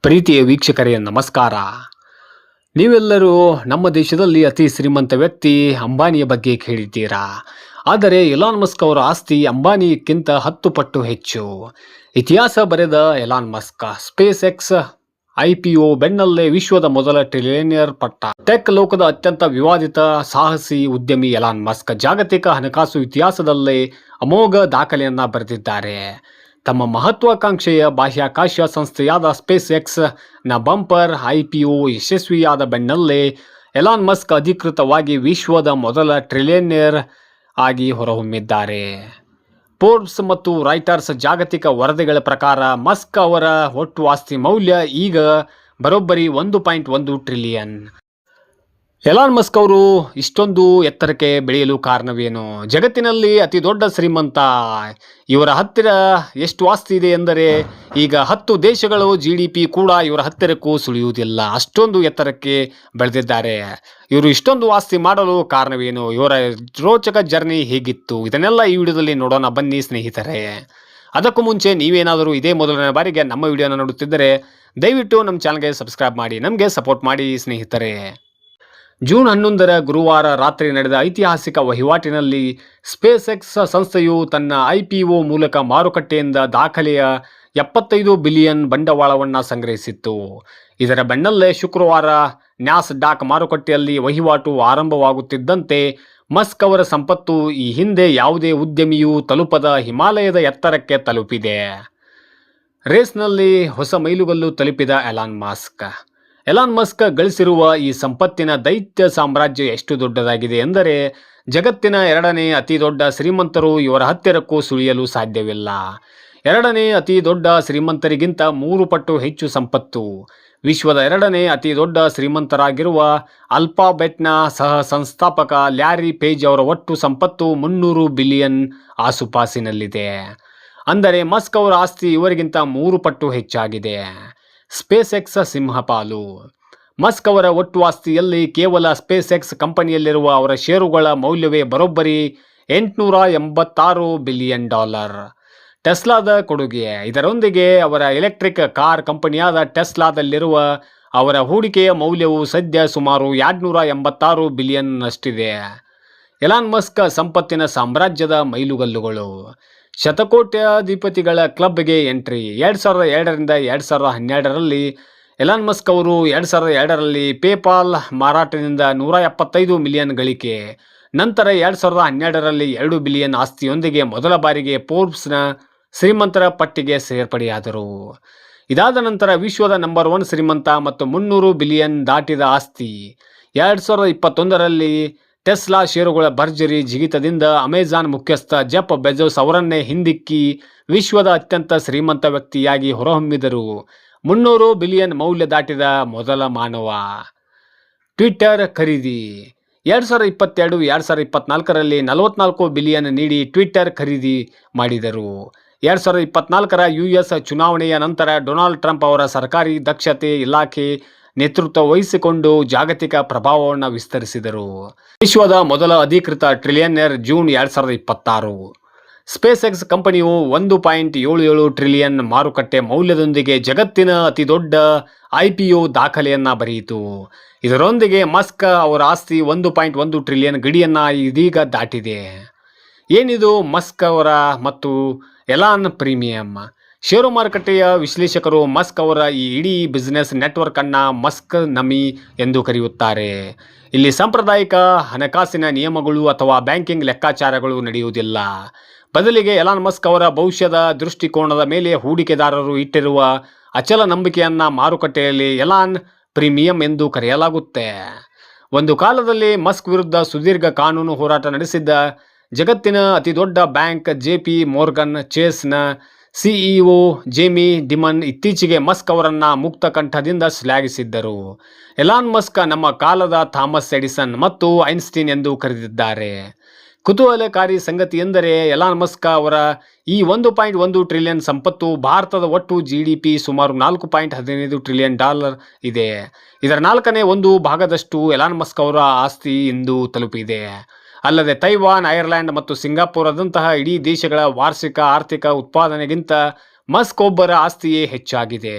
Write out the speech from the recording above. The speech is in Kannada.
ಪ್ರೀತಿಯ ವೀಕ್ಷಕರೇ ನಮಸ್ಕಾರ. ನೀವೆಲ್ಲರೂ ನಮ್ಮ ದೇಶದಲ್ಲಿ ಅತಿ ಶ್ರೀಮಂತ ವ್ಯಕ್ತಿ ಅಂಬಾನಿಯ ಬಗ್ಗೆ ಕೇಳಿದ್ದೀರಾ. ಆದರೆ ಎಲಾನ್ ಮಸ್ಕ್ ಅವರ ಆಸ್ತಿ ಅಂಬಾನಿಯಕ್ಕಿಂತ 10 ಪಟ್ಟು ಹೆಚ್ಚು. ಇತಿಹಾಸ ಬರೆದ Elon Musk space X IPO ಬೆನ್ನಲ್ಲೇ ವಿಶ್ವದ ಮೊದಲ ಟ್ರಿಲಿಯನಿಯರ್ ಪಟ್ಟ. ಟೆಕ್ ಲೋಕದ ಅತ್ಯಂತ ವಿವಾದಿತ ಸಾಹಸಿ ಉದ್ಯಮಿ ಎಲಾನ್ ಮಸ್ಕ್ ಜಾಗತಿಕ ಹಣಕಾಸು ಇತಿಹಾಸದಲ್ಲೇ ಅಮೋಘ ದಾಖಲೆಯನ್ನ ಬರೆದಿದ್ದಾರೆ. ತಮ್ಮ ಮಹತ್ವಾಕಾಂಕ್ಷೆಯ ಬಾಹ್ಯಾಕಾಶ ಸಂಸ್ಥೆಯಾದ ಸ್ಪೇಸ್ ಎಕ್ಸ್ ನ ಬಂಪರ್ IPO ಯಶಸ್ವಿಯಾದ ಬೆನ್ನಲ್ಲೇ ಎಲಾನ್ ಮಸ್ಕ್ ಅಧಿಕೃತವಾಗಿ ವಿಶ್ವದ ಮೊದಲ ಟ್ರಿಲಿಯನಿಯರ್ ಆಗಿ ಹೊರಹೊಮ್ಮಿದ್ದಾರೆ. ಫೋರ್ಬ್ಸ್ ಮತ್ತು ರಾಯ್ಟರ್ಸ್ ಜಾಗತಿಕ ವರದಿಗಳ ಪ್ರಕಾರ ಮಸ್ಕ್ ಅವರ ಒಟ್ಟು ಆಸ್ತಿ ಮೌಲ್ಯ ಈಗ ಬರೋಬ್ಬರಿ 1.1 ಟ್ರಿಲಿಯನ್. ಎಲಾನ್ ಮಸ್ಕ್ ಅವರು ಇಷ್ಟೊಂದು ಎತ್ತರಕ್ಕೆ ಬೆಳೆಯಲು ಕಾರಣವೇನು? ಜಗತ್ತಿನಲ್ಲಿ ಅತಿ ದೊಡ್ಡ ಶ್ರೀಮಂತ. ಇವರ ಹತ್ತಿರ ಎಷ್ಟು ಆಸ್ತಿ ಇದೆ ಎಂದರೆ ಈಗ 10 ದೇಶಗಳು GDP ಕೂಡ ಇವರ ಹತ್ತಿರಕ್ಕೂ ಸುಳಿಯುವುದಿಲ್ಲ. ಅಷ್ಟೊಂದು ಎತ್ತರಕ್ಕೆ ಬೆಳೆದಿದ್ದಾರೆ. ಇವರು ಇಷ್ಟೊಂದು ಆಸ್ತಿ ಮಾಡಲು ಕಾರಣವೇನು? ಇವರ ರೋಚಕ ಜರ್ನಿ ಹೇಗಿತ್ತು? ಇದನ್ನೆಲ್ಲ ಈ ವಿಡಿಯೋದಲ್ಲಿ ನೋಡೋಣ ಬನ್ನಿ ಸ್ನೇಹಿತರೆ. ಅದಕ್ಕೂ ಮುಂಚೆ ನೀವೇನಾದರೂ ಇದೇ ಮೊದಲನೇ ಬಾರಿಗೆ ನಮ್ಮ ವಿಡಿಯೋನ ನೋಡುತ್ತಿದ್ದರೆ ದಯವಿಟ್ಟು ನಮ್ಮ ಚಾನಲ್ಗೆ ಸಬ್ಸ್ಕ್ರೈಬ್ ಮಾಡಿ ನಮಗೆ ಸಪೋರ್ಟ್ ಮಾಡಿ ಸ್ನೇಹಿತರೆ. ಜೂನ್ 11 ಗುರುವಾರ ರಾತ್ರಿ ನಡೆದ ಐತಿಹಾಸಿಕ ವಹಿವಾಟಿನಲ್ಲಿ ಸ್ಪೇಸ್ ಎಕ್ಸ್ ಸಂಸ್ಥೆಯು ತನ್ನ IPO ಮೂಲಕ ಮಾರುಕಟ್ಟೆಯಿಂದ ದಾಖಲೆಯ 75 ಬಿಲಿಯನ್ ಬಂಡವಾಳವನ್ನು ಸಂಗ್ರಹಿಸಿತ್ತು. ಇದರ ಬೆನ್ನಲ್ಲೇ ಶುಕ್ರವಾರ ನ್ಯಾಸ್ಡಾಕ್ ಮಾರುಕಟ್ಟೆಯಲ್ಲಿ ವಹಿವಾಟು ಆರಂಭವಾಗುತ್ತಿದ್ದಂತೆ ಮಸ್ಕ್ ಅವರ ಸಂಪತ್ತು ಈ ಹಿಂದೆ ಯಾವುದೇ ಉದ್ಯಮಿಯೂ ತಲುಪದ ಹಿಮಾಲಯದ ಎತ್ತರಕ್ಕೆ ತಲುಪಿದೆ. ರೇಸ್ನಲ್ಲಿ ಹೊಸ ಮೈಲುಗಲ್ಲು ತಲುಪಿದ ಎಲಾನ್ ಮಸ್ಕ್ ಗಳಿಸಿರುವ ಈ ಸಂಪತ್ತಿನ ದೈತ್ಯ ಸಾಮ್ರಾಜ್ಯ ಎಷ್ಟು ದೊಡ್ಡದಾಗಿದೆ ಎಂದರೆ ಜಗತ್ತಿನ 2ನೇ ಅತಿ ದೊಡ್ಡ ಶ್ರೀಮಂತರು ಇವರ ಹತ್ತಿರಕ್ಕೂ ಸುಳಿಯಲು ಸಾಧ್ಯವಿಲ್ಲ. 2ನೇ ಅತಿ ದೊಡ್ಡ ಶ್ರೀಮಂತರಿಗಿಂತ 3 ಪಟ್ಟು ಹೆಚ್ಚು ಸಂಪತ್ತು. ವಿಶ್ವದ 2ನೇ ಅತಿ ದೊಡ್ಡ ಶ್ರೀಮಂತರಾಗಿರುವ ಅಲ್ಫಾಬೆಟ್ನ ಸಹ ಸಂಸ್ಥಾಪಕ ಲ್ಯಾರಿ ಪೇಜ್ ಅವರ ಒಟ್ಟು ಸಂಪತ್ತು 300 ಬಿಲಿಯನ್ ಆಸುಪಾಸಿನಲ್ಲಿದೆ. ಅಂದರೆ ಮಸ್ಕ್ ಅವರ ಆಸ್ತಿ ಇವರಿಗಿಂತ 3 ಪಟ್ಟು ಹೆಚ್ಚಾಗಿದೆ. Space X ಸಿಂಹಪಾಲು. ಮಸ್ಕ್ ಅವರ ಒಟ್ಟು ಆಸ್ತಿಯಲ್ಲಿ ಕೇವಲ ಸ್ಪೇಸ್ ಎಕ್ಸ್ ಕಂಪನಿಯಲ್ಲಿರುವ ಅವರ ಷೇರುಗಳ ಮೌಲ್ಯವೇ ಬರೋಬ್ಬರಿ $886 ಬಿಲಿಯನ್. ಟೆಸ್ಲಾದ ಕೊಡುಗೆ. ಇದರೊಂದಿಗೆ ಅವರ ಎಲೆಕ್ಟ್ರಿಕ್ ಕಾರ್ ಕಂಪನಿಯಾದ ಟೆಸ್ಲಾದಲ್ಲಿರುವ ಅವರ ಹೂಡಿಕೆಯ ಮೌಲ್ಯವು ಸದ್ಯ ಸುಮಾರು $286 ಬಿಲಿಯನ್ ನಷ್ಟಿದೆ. ಎಲಾನ್ ಮಸ್ಕ್ ಸಂಪತ್ತಿನ ಸಾಮ್ರಾಜ್ಯದ ಮೈಲುಗಲ್ಲುಗಳು. ಶತಕೋಟ್ಯಾಧಿಪತಿಗಳ ಕ್ಲಬ್ಗೆ ಎಂಟ್ರಿ. 2002ರಿಂದ 2012ರಲ್ಲಿ ಎಲಾನ್ ಮಸ್ಕ್ ಅವರು 2002ರಲ್ಲಿ ಪೇಪಾಲ್ ಮಾರಾಟದಿಂದ 175 ಮಿಲಿಯನ್ ಗಳಿಕೆ. ನಂತರ 2012ರಲ್ಲಿ 2 ಬಿಲಿಯನ್ ಆಸ್ತಿಯೊಂದಿಗೆ ಮೊದಲ ಬಾರಿಗೆ ಫೋರ್ಬ್ಸ್ನ ಶ್ರೀಮಂತರ ಪಟ್ಟಿಗೆ ಸೇರ್ಪಡೆಯಾದರು. ಇದಾದ ನಂತರ ವಿಶ್ವದ ನಂಬರ್ 1 ಶ್ರೀಮಂತ ಮತ್ತು 300 ಬಿಲಿಯನ್ ದಾಟಿದ ಆಸ್ತಿ. 2021ರಲ್ಲಿ ಟೆಸ್ಲಾ ಷೇರುಗಳ ಭರ್ಜರಿ ಜಿಗಿತದಿಂದ ಅಮೆಜಾನ್ ಮುಖ್ಯಸ್ಥ ಜೆಫ್ ಬೆಜೋಸ್ ಅವರನ್ನೇ ಹಿಂದಿಕ್ಕಿ ವಿಶ್ವದ ಅತ್ಯಂತ ಶ್ರೀಮಂತ ವ್ಯಕ್ತಿಯಾಗಿ ಹೊರಹೊಮ್ಮಿದರು. 300 ಬಿಲಿಯನ್ ಮೌಲ್ಯ ದಾಟಿದ ಮೊದಲ ಮಾನವ. ಟ್ವಿಟ್ಟರ್ ಖರೀದಿ. 2022-2024ರಲ್ಲಿ 44 ಬಿಲಿಯನ್ ನೀಡಿ ಟ್ವಿಟ್ಟರ್ ಖರೀದಿ ಮಾಡಿದರು. 2024ರ US ಚುನಾವಣೆಯ ನಂತರ ಡೊನಾಲ್ಡ್ ಟ್ರಂಪ್ ಅವರ ಸರ್ಕಾರಿ ದಕ್ಷತೆ ಇಲಾಖೆ ನೇತೃತ್ವ ವಹಿಸಿಕೊಂಡು ಜಾಗತಿಕ ಪ್ರಭಾವವನ್ನು ವಿಸ್ತರಿಸಿದರು. ವಿಶ್ವದ ಮೊದಲ ಅಧಿಕೃತ ಟ್ರಿಲಿಯನಿಯರ್ ಜೂನ್ 2026. ಸ್ಪೇಸ್ ಎಕ್ಸ್ ಕಂಪನಿಯು 1.77 ಟ್ರಿಲಿಯನ್ ಮಾರುಕಟ್ಟೆ ಮೌಲ್ಯದೊಂದಿಗೆ ಜಗತ್ತಿನ ಅತಿ ದೊಡ್ಡ IPO ದಾಖಲೆಯನ್ನ ಬರೆಯಿತು. ಇದರೊಂದಿಗೆ ಮಸ್ಕ್ ಅವರ ಆಸ್ತಿ 1.1 ಟ್ರಿಲಿಯನ್ ಗಡಿಯನ್ನ ಇದೀಗ ದಾಟಿದೆ. ಏನಿದು ಮಸ್ಕ್ ಅವರ ಮತ್ತು ಎಲಾನ್ ಪ್ರೀಮಿಯಂ? ಷೇರು ಮಾರುಕಟ್ಟೆಯ ವಿಶ್ಲೇಷಕರು ಮಸ್ಕ್ ಅವರ ಈ ಇಡೀ ಬಿಸಿನೆಸ್ ನೆಟ್ವರ್ಕ್ ಅನ್ನ ಮಸ್ಕ್ ನಮಿ ಎಂದು ಕರೆಯುತ್ತಾರೆ. ಇಲ್ಲಿ ಸಾಂಪ್ರದಾಯಿಕ ಹಣಕಾಸಿನ ನಿಯಮಗಳು ಅಥವಾ ಬ್ಯಾಂಕಿಂಗ್ ಲೆಕ್ಕಾಚಾರಗಳು ನಡೆಯುವುದಿಲ್ಲ. ಬದಲಿಗೆ ಎಲಾನ್ ಮಸ್ಕ್ ಅವರ ಭವಿಷ್ಯದ ದೃಷ್ಟಿಕೋನದ ಮೇಲೆ ಹೂಡಿಕೆದಾರರು ಇಟ್ಟಿರುವ ಅಚಲ ನಂಬಿಕೆಯನ್ನ ಮಾರುಕಟ್ಟೆಯಲ್ಲಿ ಎಲಾನ್ ಪ್ರೀಮಿಯಂ ಎಂದು ಕರೆಯಲಾಗುತ್ತೆ. ಒಂದು ಕಾಲದಲ್ಲಿ ಮಸ್ಕ್ ವಿರುದ್ಧ ಸುದೀರ್ಘ ಕಾನೂನು ಹೋರಾಟ ನಡೆಸಿದ್ದ ಜಗತ್ತಿನ ಅತಿದೊಡ್ಡ ಬ್ಯಾಂಕ್ JP ಮೋರ್ಗನ್ ಚೇಸ್ನ CEO ಜೇಮಿ ಡಿಮನ್ ಇತ್ತೀಚೆಗೆ ಮಸ್ಕ್ ಅವರನ್ನ ಮುಕ್ತ ಕಂಠದಿಂದ ಶ್ಲಾಘಿಸಿದ್ದರು. ಎಲಾನ್ ಮಸ್ಕ್ ನಮ್ಮ ಕಾಲದ ಥಾಮಸ್ ಎಡಿಸನ್ ಮತ್ತು ಐನ್ಸ್ಟೀನ್ ಎಂದು ಕರೆದಿದ್ದಾರೆ. ಕುತೂಹಲಕಾರಿ ಸಂಗತಿ ಎಂದರೆ ಎಲಾನ್ ಮಸ್ಕ್ ಅವರ ಈ 1.1 ಟ್ರಿಲಿಯನ್ ಸಂಪತ್ತು ಭಾರತದ ಒಟ್ಟು GDP ಸುಮಾರು $4.15 ಟ್ರಿಲಿಯನ್ ಇದೆ. ಇದರ 1/4 ಭಾಗದಷ್ಟು ಎಲಾನ್ ಮಸ್ಕ್ ಅವರ ಆಸ್ತಿ ಇಂದು ತಲುಪಿದೆ. ಅಲ್ಲದೆ ತೈವಾನ್, ಐರ್ಲೆಂಡ್ ಮತ್ತು ಸಿಂಗಾಪುರದಂತಹ ಇಡೀ ದೇಶಗಳ ವಾರ್ಷಿಕ ಆರ್ಥಿಕ ಉತ್ಪಾದನೆಗಿಂತ ಮಸ್ಕ್ ಒಬ್ಬರ ಆಸ್ತಿಯೇ ಹೆಚ್ಚಾಗಿದೆ.